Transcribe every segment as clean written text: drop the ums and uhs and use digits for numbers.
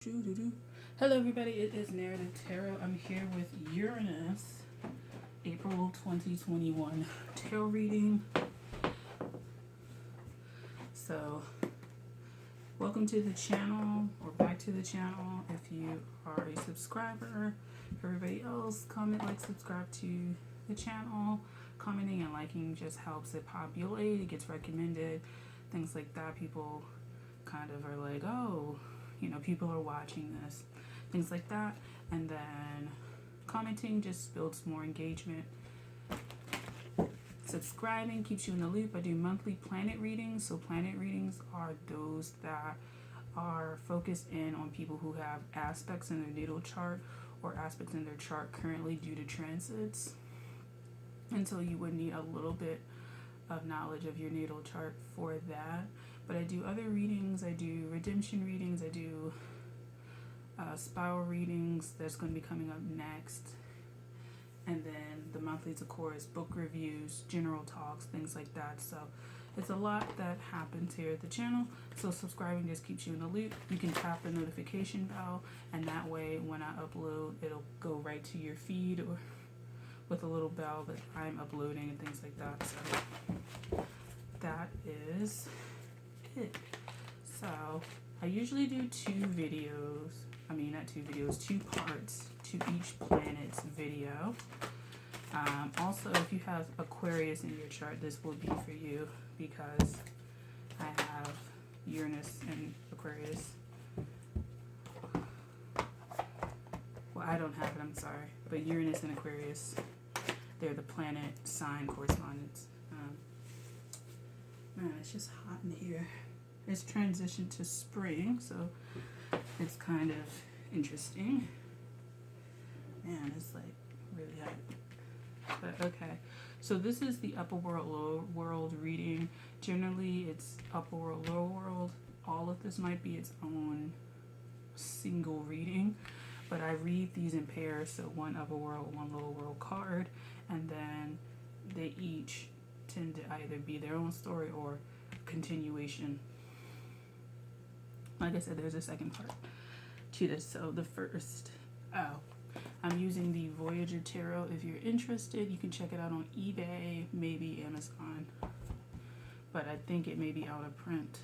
Hello, everybody. It is Narrative Tarot. I'm here with Uranus, April 2021 tarot reading. So, welcome to the channel, or back to the channel if you are a subscriber. For everybody else, comment, like, subscribe to the channel. Commenting and liking just helps it populate, it gets recommended, things like that. People kind of are like, oh, people are watching this, things like that. And then commenting just builds more engagement. Subscribing keeps you in the loop. I do monthly planet readings. So planet readings are those that are focused in on people who have aspects in their natal chart or aspects in their chart currently due to transits. And so you would need a little bit of knowledge of your natal chart for that. But I do other readings. I do redemption readings. I do spiral readings. That's going to be coming up next. And then the monthlies, of course, book reviews, general talks, things like that. So it's a lot that happens here at the channel. So subscribing just keeps you in the loop. You can tap the notification bell, and that way when I upload, it'll go right to your feed, or with a little bell that I'm uploading and things like that. So that is it. So I usually do two parts to each planet's video. Also, if you have Aquarius in your chart, this will be for you because I have Uranus and Aquarius. Well, I don't have it, I'm sorry, but Uranus and Aquarius, they're the planet sign correspondence. Man, it's just hot in here. It's transitioned to spring, so it's kind of interesting. Man, it's like really hot. But okay, so this is the upper world, lower world reading. Generally, it's upper world, lower world. All of this might be its own single reading, but I read these in pairs, so one upper world, one lower world card, and then they each tend to either be their own story or continuation. Like I said, there's a second part to this. So the first, I'm using the Voyager Tarot. If you're interested, you can check it out on eBay, maybe Amazon, but I think it may be out of print.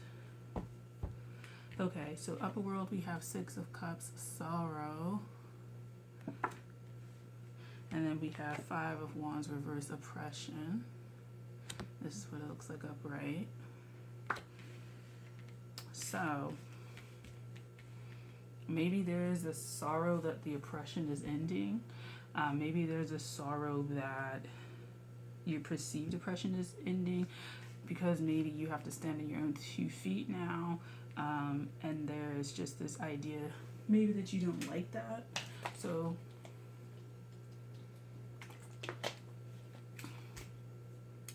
Okay, so upper world, we have Six of Cups, sorrow. And then we have Five of Wands, reverse, oppression. This is what it looks like upright. So maybe there is a sorrow that the oppression is ending. Maybe there's a sorrow that your perceived oppression is ending, because maybe you have to stand on your own 2 feet now. And there's just this idea maybe that you don't like that. So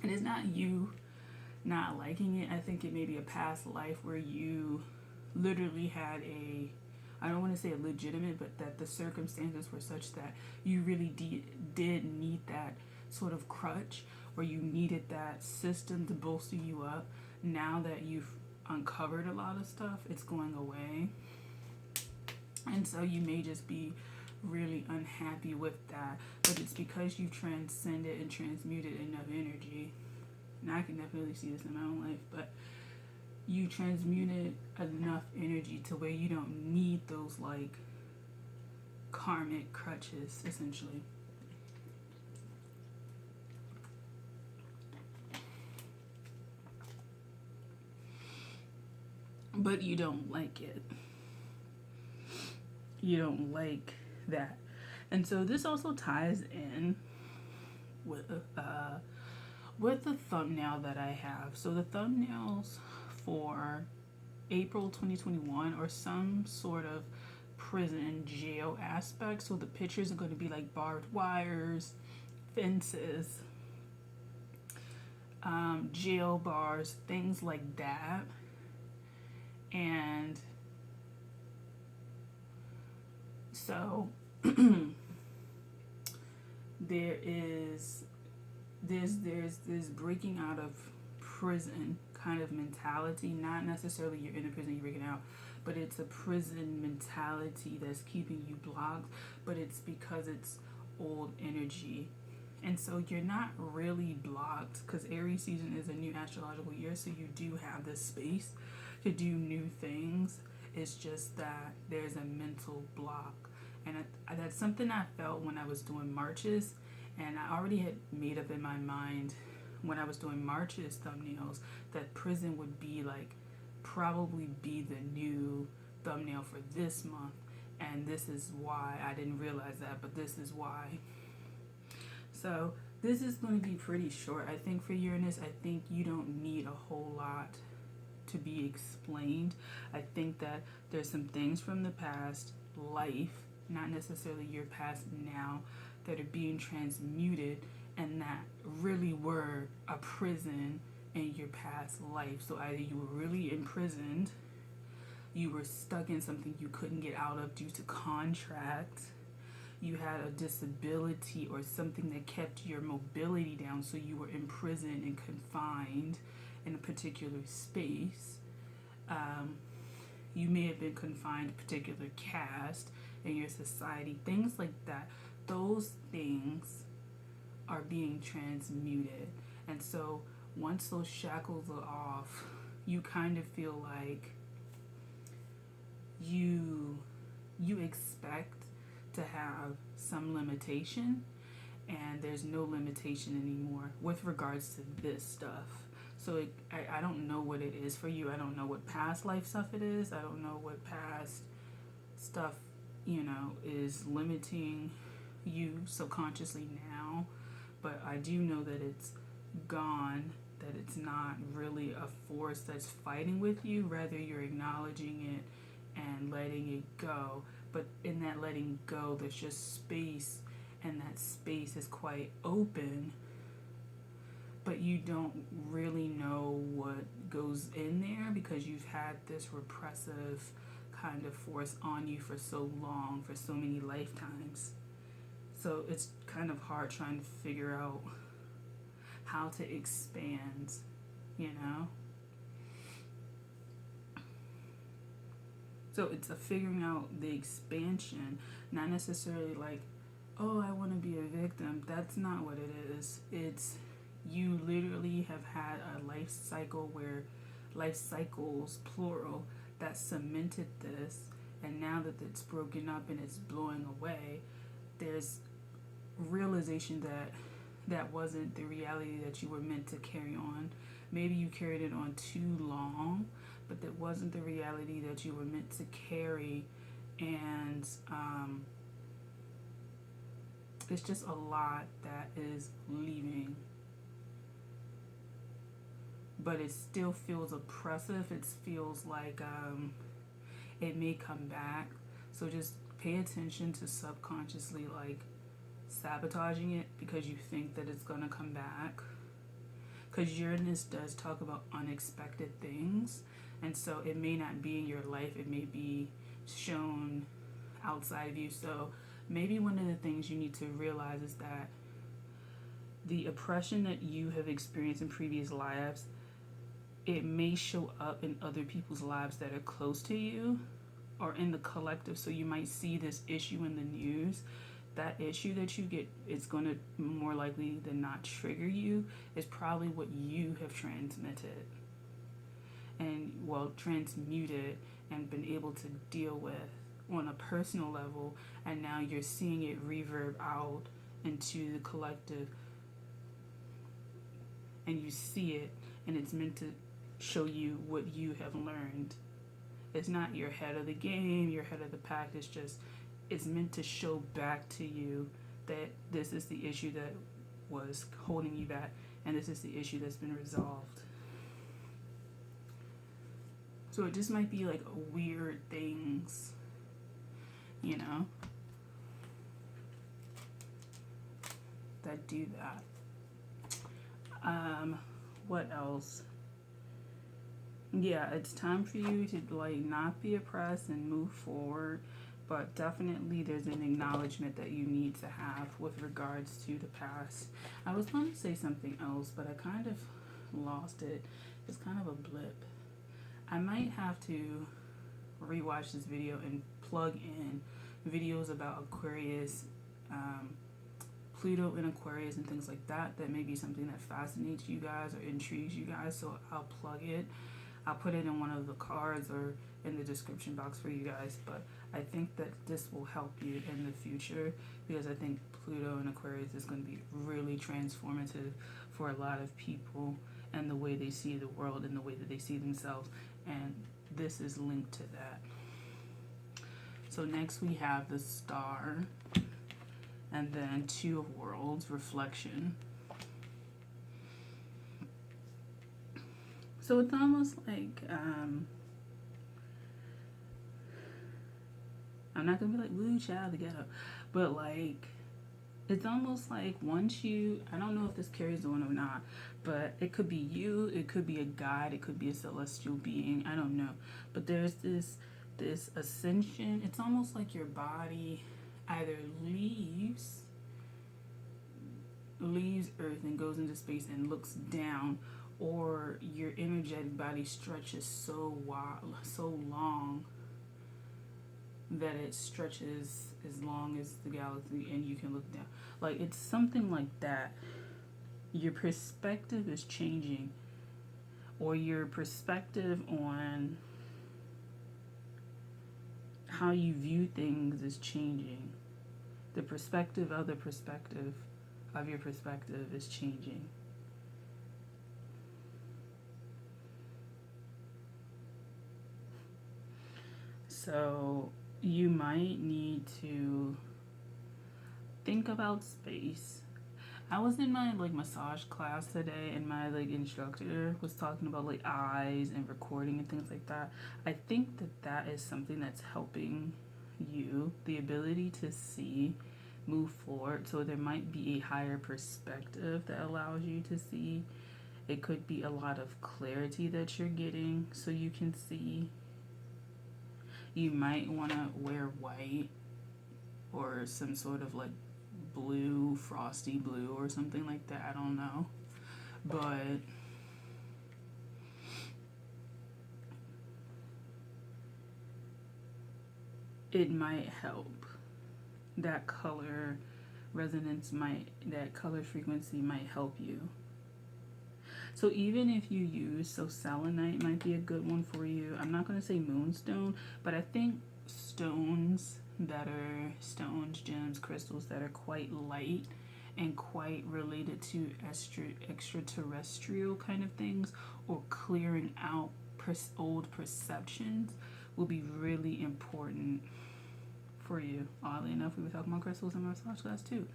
and it's not you not liking it. I think it may be a past life where you literally had I don't want to say a legitimate, but that the circumstances were such that you really did need that sort of crutch, or you needed that system to bolster you up. Now that you've uncovered a lot of stuff, it's going away. And so you may just be really unhappy with that, but it's because you transcended and transmuted enough energy. And I can definitely see this in my own life, but you transmuted enough energy to where you don't need those like karmic crutches, essentially. But you don't like it. You don't like that. And so this also ties in with the thumbnail that I have. So the thumbnails for April 2021 are some sort of prison jail aspect. So the pictures are going to be like barbed wires, fences, jail bars, things like that. And so there's this breaking out of prison kind of mentality. Not necessarily you're in a prison, you're breaking out, but it's a prison mentality that's keeping you blocked, but it's because it's old energy. And so you're not really blocked because Aries season is a new astrological year, so you do have this space to do new things. It's just that there's a mental block. And that's something I felt when I was doing Marches. And I already had made up in my mind when I was doing Marches thumbnails that prison would be like, probably be the new thumbnail for this month. And this is why. I didn't realize that, but this is why. So this is going to be pretty short. I think for Uranus, I think you don't need a whole lot to be explained. I think that there's some things from the past life, not necessarily your past now, that are being transmuted and that really were a prison in your past life. So either you were really imprisoned, you were stuck in something you couldn't get out of due to contract, you had a disability or something that kept your mobility down, so you were imprisoned and confined in a particular space. You may have been confined to a particular caste in your society, things like that. Those things are being transmuted. And so once those shackles are off, you kind of feel like you expect to have some limitation, and there's no limitation anymore with regards to this stuff. So I don't know what it is for you. I don't know what past life stuff it is. I don't know what past stuff, is limiting you subconsciously now. But I do know that it's gone, that it's not really a force that's fighting with you. Rather, you're acknowledging it and letting it go. But in that letting go, there's just space, and that space is quite open, but you don't really know what goes in there because you've had this repressive kind of force on you for so long, for so many lifetimes. So it's kind of hard trying to figure out how to expand, So it's a figuring out the expansion, not necessarily like, oh, I want to be a victim. That's not what it is. It's you literally have had a life cycle where life cycles, plural, that cemented this. And now that it's broken up and it's blowing away, there's realization that that wasn't the reality that you were meant to carry on. Maybe you carried it on too long, but that wasn't the reality that you were meant to carry. And it's just a lot that is leaving. But it still feels oppressive. It feels like it may come back. So just pay attention to subconsciously like sabotaging it because you think that it's going to come back. Because Uranus does talk about unexpected things. And so it may not be in your life. It may be shown outside of you. So maybe one of the things you need to realize is that the oppression that you have experienced in previous lives, it may show up in other people's lives that are close to you or in the collective. So you might see this issue in the news. That issue that you get is going to more likely than not trigger you. Is probably what you have transmitted and transmuted and been able to deal with on a personal level, and now you're seeing it reverb out into the collective, and you see it, and it's meant to show you what you have learned. It's not your head of the game, your head of the pack. It's meant to show back to you that this is the issue that was holding you back, and this is the issue that's been resolved. So it just might be like weird things, that do that. What else? Yeah, it's time for you to not be oppressed and move forward. But definitely there's an acknowledgement that you need to have with regards to the past. I was going to say something else, but I kind of lost it. It's kind of a blip. I might have to rewatch this video and plug in videos about Aquarius, Pluto in Aquarius and things like that, that may be something that fascinates you guys or intrigues you guys. So I'll plug it. I'll put it in one of the cards or in the description box for you guys. But I think that this will help you in the future, because I think Pluto in Aquarius is going to be really transformative for a lot of people and the way they see the world and the way that they see themselves. And this is linked to that. So next we have the Star, and then Two of Worlds, Reflection. So it's almost like, I'm not gonna be like, woo, child, together, but like, it's almost like once you, I don't know if this carries on or not, but it could be you, it could be a guide, it could be a celestial being, I don't know. But there's this ascension. It's almost like your body either leaves Earth and goes into space and looks down, or your energetic body stretches so long that it stretches as long as the galaxy and you can look down. Like, it's something like that. Your perspective is changing, or your perspective on how you view things is changing. The perspective of your perspective is changing. So you might need to think about space. I was in my massage class today, and my instructor was talking about eyes and recording and things like that. I think that is something that's helping you, the ability to see, move forward. So there might be a higher perspective that allows you to see. It could be a lot of clarity that you're getting so you can see. You might want to wear white or some sort of blue, frosty blue or something like that. I don't know. But it might help. That color resonance that color frequency might help you. So even if you use, selenite might be a good one for you. I'm not going to say moonstone, but I think stones, gems, crystals that are quite light and quite related to extraterrestrial kind of things, or clearing out old perceptions, will be really important for you. Oddly enough, we were talking about crystals in my massage class too,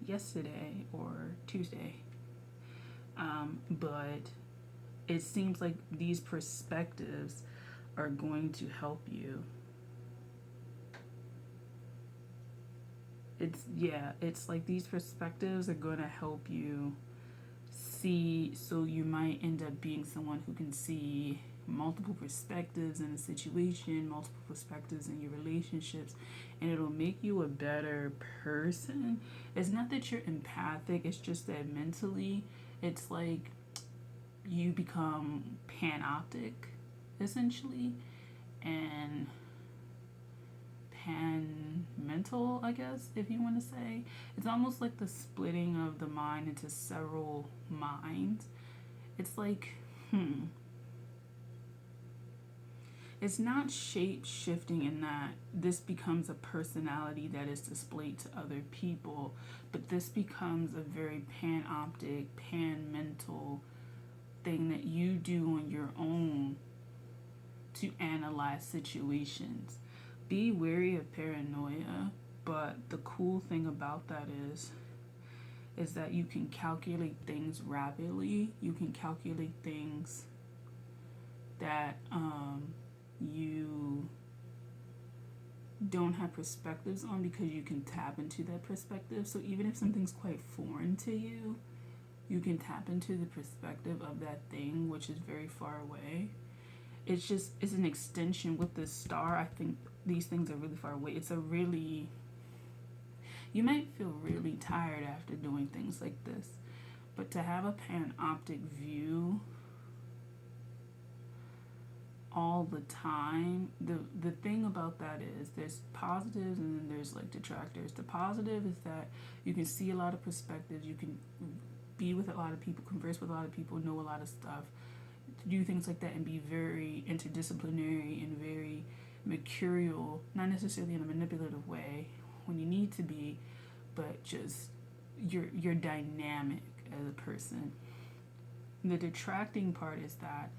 yesterday or Tuesday. But it seems like these perspectives are going to help you. It's like these perspectives are going to help you see. So you might end up being someone who can see multiple perspectives in a situation, multiple perspectives in your relationships, and it'll make you a better person. It's not that you're empathic, it's just that mentally it's like you become panoptic essentially, and pan-mental, I guess, if you want to say. It's almost like the splitting of the mind into several minds. It's like, it's not shape-shifting in that this becomes a personality that is displayed to other people, but this becomes a very panoptic, pan-mental thing that you do on your own to analyze situations. Be wary of paranoia, but the cool thing about that is that you can calculate things rapidly. You can calculate things that you don't have perspectives on, because you can tap into that perspective. So even if something's quite foreign to you, you can tap into the perspective of that thing, which is very far away. It's an extension with the Star. I think these things are really far away. You might feel really tired after doing things like this, but to have a panoptic view all the time. The thing about that is there's positives and then there's like detractors. The positive is that you can see a lot of perspectives, you can be with a lot of people, converse with a lot of people, know a lot of stuff, do things like that, and be very interdisciplinary and very mercurial, not necessarily in a manipulative way when you need to be, but just you're dynamic as a person. The detracting part is that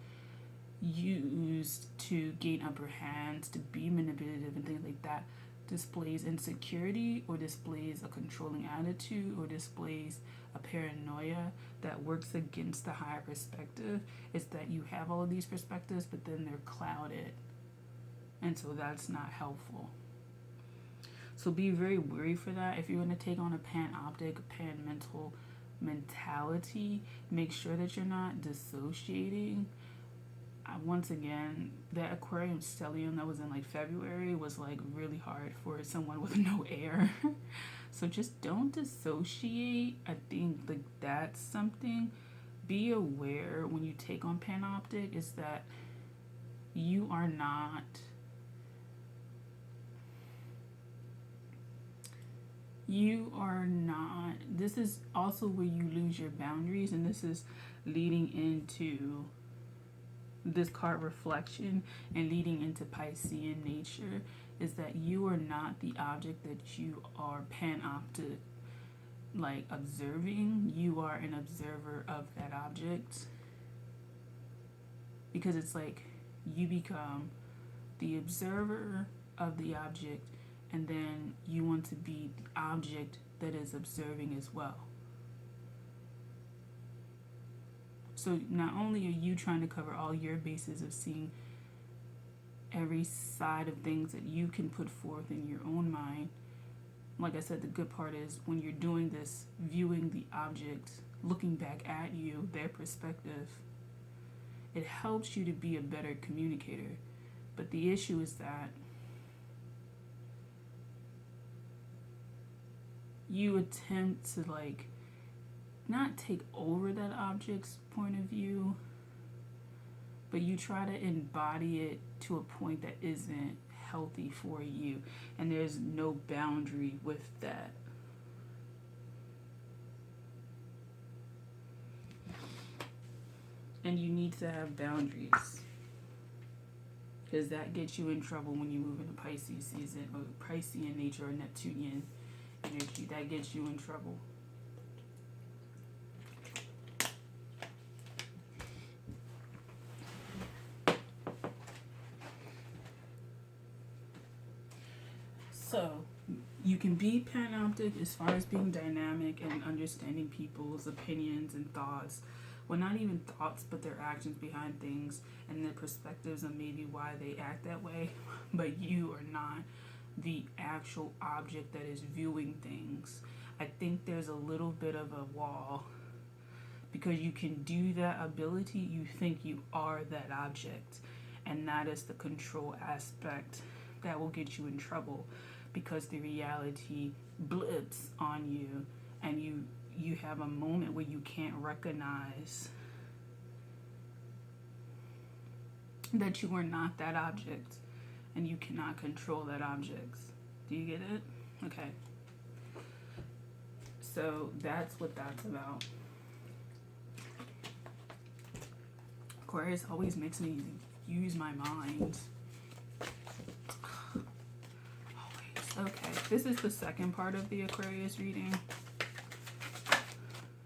used to gain upper hands, to be manipulative and things like that, displays insecurity or displays a controlling attitude or displays a paranoia that works against the higher perspective. Is that you have all of these perspectives but then they're clouded, and so that's not helpful. So be very wary for that. If you're going to take on a panoptic, pan-mental mentality, make sure that you're not dissociating. Once again, that Aquarium stellium that was in like February was like really hard for someone with no air. So just don't dissociate. I think like that's something. Be aware when you take on panoptic is that you are not this is also where you lose your boundaries, and this is leading into this card reflection and leading into Piscean nature, is that you are not the object that you are panoptic like observing. You are an observer of that object, because it's like you become the observer of the object, and then you want to be the object that is observing as well. So not only are you trying to cover all your bases of seeing every side of things that you can put forth in your own mind, like I said, the good part is when you're doing this, viewing the object, looking back at you, their perspective, it helps you to be a better communicator. But the issue is that you attempt to like not take over that object's point of view, but you try to embody it to a point that isn't healthy for you, and there's no boundary with that. And you need to have boundaries, because that gets you in trouble when you move into Pisces season, or Piscean nature, or Neptunian energy. That gets you in trouble. So you can be panoptic as far as being dynamic and understanding people's opinions and thoughts. Well, not even thoughts, but their actions behind things and their perspectives on maybe why they act that way. But you are not the actual object that is viewing things. I think there's a little bit of a wall, because you can do that ability, you think you are that object, and that is the control aspect that will get you in trouble, because the reality blips on you, and you have a moment where you can't recognize that you are not that object, and you cannot control that object. Do you get it? Okay. So that's what that's about. Aquarius always makes me use my mind. Okay, this is the second part of the Aquarius reading.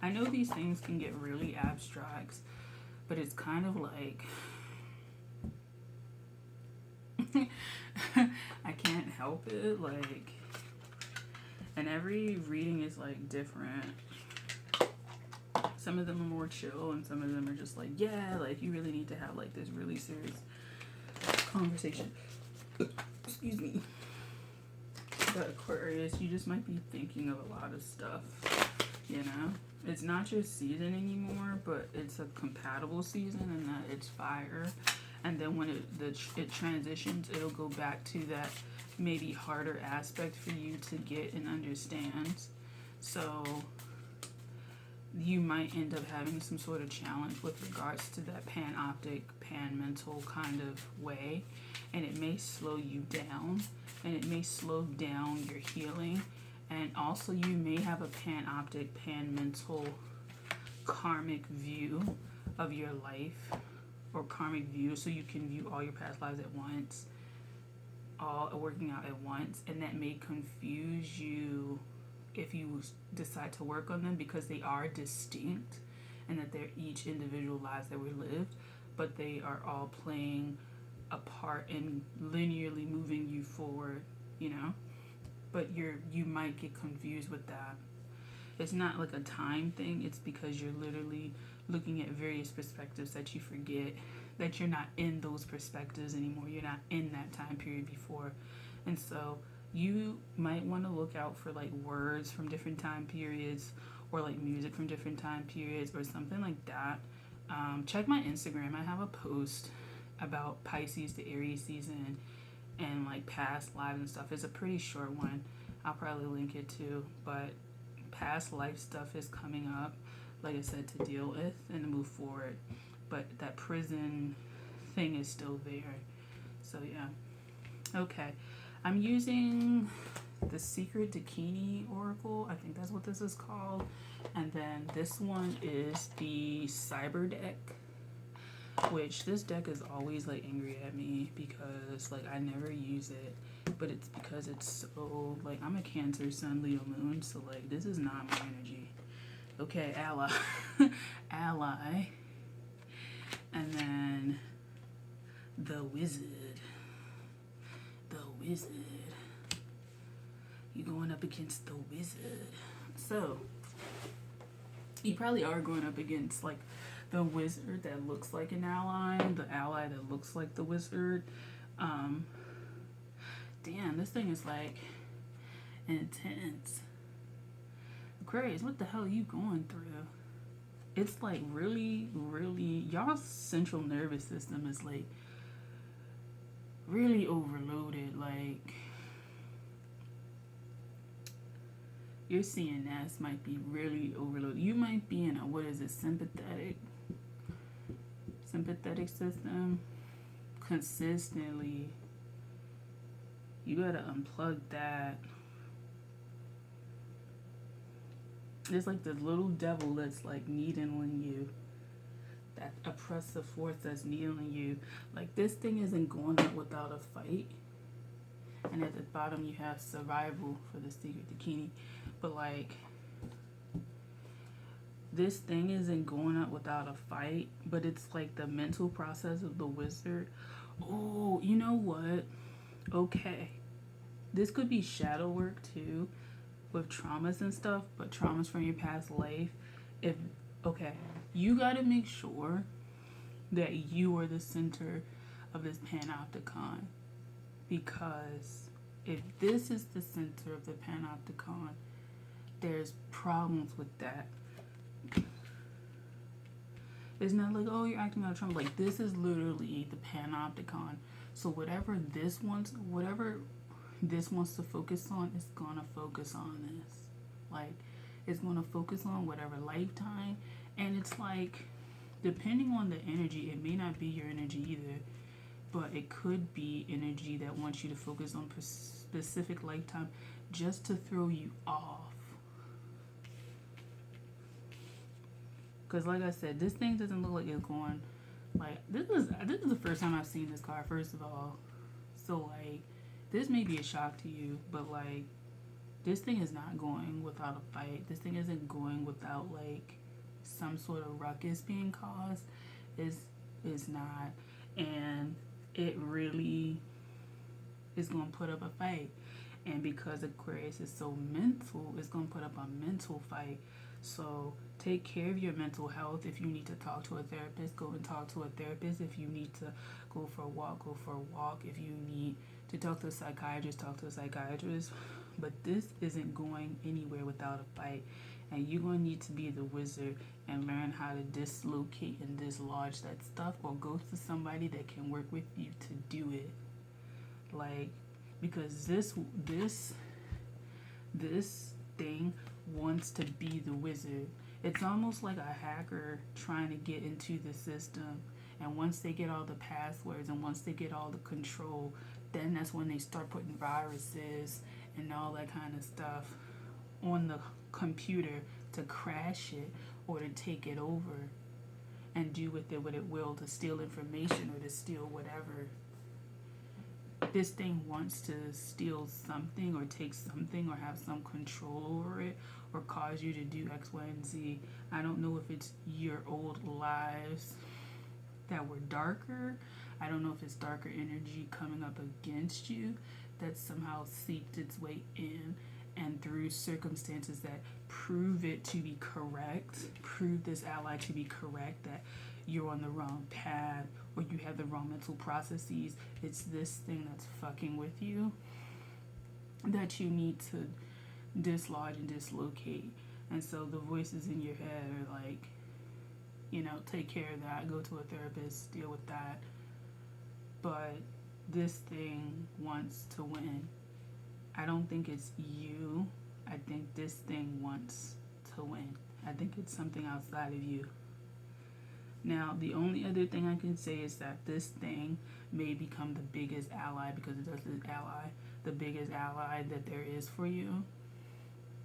I know these things can get really abstract, but it's kind of like I can't help it, like, and every reading is like different. Some of them are more chill, and some of them are just like, yeah, like you really need to have like this really serious conversation. Excuse me. But Aquarius, you just might be thinking of a lot of stuff, you know? It's not your season anymore, but it's a compatible season in that it's fire. And then when it transitions, it'll go back to that maybe harder aspect for you to get and understand. So you might end up having some sort of challenge with regards to that panoptic, pan-mental kind of way, and it may slow you down, and it may slow down your healing, and also you may have a panoptic, pan-mental karmic view of your life, or karmic view, so you can view all your past lives at once, all working out at once, and that may confuse you if you decide to work on them, because they are distinct and that they're each individual lives that were lived, but they are all playing a part in linearly moving you forward, you know. But you might get confused with that. It's not like a time thing, it's because you're literally looking at various perspectives that you forget that you're not in those perspectives anymore. You're not in that time period before. And so you might want to look out for like words from different time periods, or like music from different time periods, or something like that. Check my Instagram. I have a post about Pisces to Aries season and like past lives and stuff. It's a pretty short one. I'll probably link it too. But past life stuff is coming up, like I said, to deal with and to move forward. But that prison thing is still there. So yeah. Okay. I'm using the Secret Dakini Oracle. I think that's what this is called. And then this one is the Cyber deck, which this deck is always like angry at me because like I never use it. But it's because it's so like, I'm a Cancer Sun Leo Moon, so like this is not my energy. Okay, ally. Ally. And then the Wizard. You're going up against the Wizard. So you probably are going up against like the Wizard that looks like an ally, the ally that looks like the Wizard. Damn, this thing is like intense. Aquarius, what the hell are you going through? It's like really, really, y'all's central nervous system is like really overloaded. Like your CNS might be really overloaded. You might be in a, what is it, sympathetic system consistently. You gotta unplug that. There's like this little devil that's like needling you, that oppressive force that's needling you. Like this thing isn't going up without a fight. And at the bottom you have survival for the Secret Dakini. But like this thing isn't going up without a fight, but it's like the mental process of the Wizard. Oh, you know what? Okay. This could be shadow work too, with traumas and stuff, but traumas from your past life. You gotta make sure that you are the center of this panopticon, because if this is the center of the panopticon, there's problems with that. It's not like, oh, you're acting out of trauma. Like this is literally the panopticon. So whatever this wants to focus on, it's gonna focus on this. Like it's gonna focus on whatever lifetime. And it's like, depending on the energy, it may not be your energy either, but it could be energy that wants you to focus on specific lifetime just to throw you off. Because like I said, this thing doesn't look like it's going, like, this is the first time I've seen this card, first of all. So like, this may be a shock to you, but like, this thing is not going without a fight. This thing isn't going without like some sort of ruckus being caused. Is not. And it really is going to put up a fight. And because Aquarius is so mental, it's going to put up a mental fight. So take care of your mental health. If you need to talk to a therapist, go and talk to a therapist. If you need to go for a walk, go for a walk. If you need to talk to a psychiatrist, talk to a psychiatrist. But this isn't going anywhere without a fight. And you're going to need to be the Wizard and learn how to dislocate and dislodge that stuff, or go to somebody that can work with you to do it. Like, because this thing wants to be the Wizard. It's almost like a hacker trying to get into the system. And once they get all the passwords and once they get all the control, then that's when they start putting viruses and all that kind of stuff on the computer to crash it or to take it over and do with it what it will, to steal information or to steal whatever. This thing wants to steal something or take something or have some control over it or cause you to do X, Y, and Z. I don't know if it's your old lives that were darker. I don't know if it's darker energy coming up against you that somehow seeped its way in, and through circumstances that prove it to be correct, prove this ally to be correct, that you're on the wrong path or you have the wrong mental processes. It's this thing that's fucking with you that you need to dislodge and dislocate. And so the voices in your head are like, you know, take care of that, go to a therapist, deal with that. But this thing wants to win. I don't think it's you. I think this thing wants to win. I think it's something outside of you. Now, the only other thing I can say is that this thing may become the biggest ally, because it does this ally, the biggest ally that there is for you,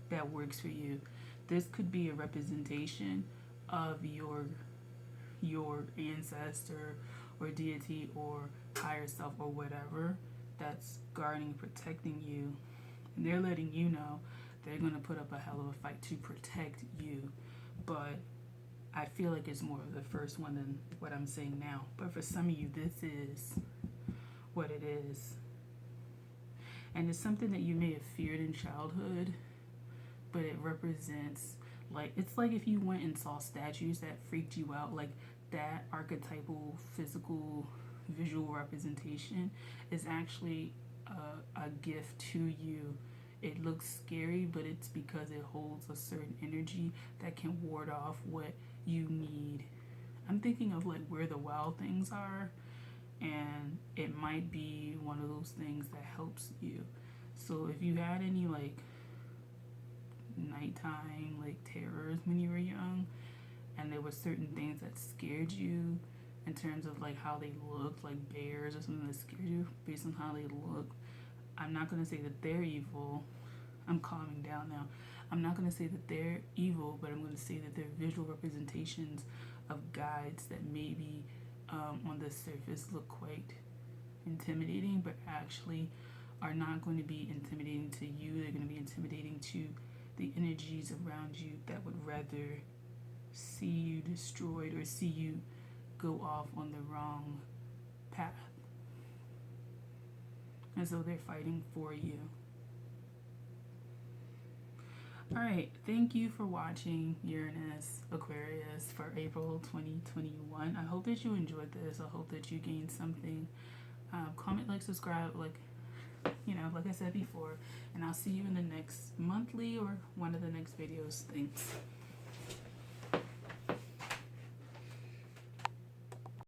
that works for you. This could be a representation of your ancestor or deity or higher self or whatever that's guarding, protecting you. And they're letting you know they're going to put up a hell of a fight to protect you. But I feel like it's more of the first one than what I'm saying now. But for some of you, this is what it is. And it's something that you may have feared in childhood, but it represents, like, it's like if you went and saw statues that freaked you out, like that archetypal, physical, visual representation is actually a gift to you. It looks scary, but it's because it holds a certain energy that can ward off what you need. I'm thinking of like where the wild things are, and it might be one of those things that helps you. So if you had any like nighttime like terrors when you were young, and there were certain things that scared you in terms of like how they looked, like bears or something that scared you based on how they look, I'm not going to say that they're evil. I'm calming down now. I'm not going to say that they're evil, but I'm going to say that they're visual representations of guides that maybe on the surface look quite intimidating, but actually are not going to be intimidating to you. They're going to be intimidating to the energies around you that would rather see you destroyed or see you go off on the wrong path. And so they're fighting for you. Alright, thank you for watching Uranus, Aquarius for April 2021. I hope that you enjoyed this. I hope that you gained something. Comment, like, subscribe, like I said before. And I'll see you in the next monthly or one of the next videos. Thanks.